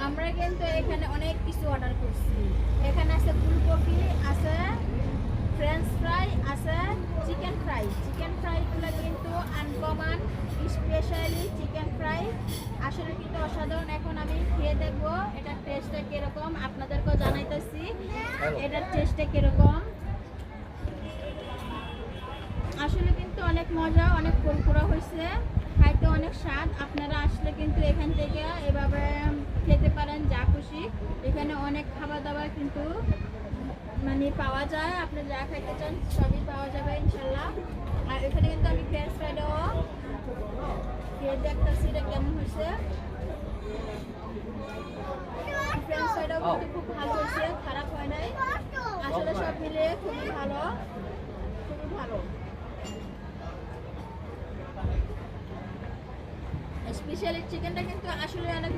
আমরা কিন্তু এখানে অনেক কিছু অর্ডার করছি। এখানে আছে ফুলকপি, আছে ফ্রেঞ্চ ফ্রাই, আছে চিকেন ফ্রাই। চিকেন ফ্রাইগুলো কিন্তু আনকমন, স্পেশালি চিকেন ফ্রাই আসলে কিন্তু অসাধারণ। এখন আমি খেয়ে দেখবো এটার টেস্টটা কীরকম, আপনাদেরকেও জানাইতেছি এটার টেস্টটা কীরকম। আসলে কিন্তু অনেক মজা, অনেক কুরকুরা হয়েছে, খাইতে অনেক স্বাদ। আপনারা আসলে কিন্তু এখান থেকে এভাবে খেতে পারেন যা খুশি। এখানে অনেক খাবার দাবার কিন্তু মানে পাওয়া যায়, আপনি যা খাইতে চান সবই পাওয়া যাবে ইনশাল্লাহ। আর এখানে কিন্তু আমি ফ্রেঞ্চ ফ্রাইডও খেয়ে দেখতেছি এটা কেমন হয়েছে। ফ্রেঞ্চ ফ্রাইডও কিন্তু খুব ভালো হয়েছে, খারাপ হয় নাই। আসলে সব মিলিয়ে খুবই ভালো, খুবই ভালো। স্পেশালি চিকেনটা কিন্তু আসলে অনেক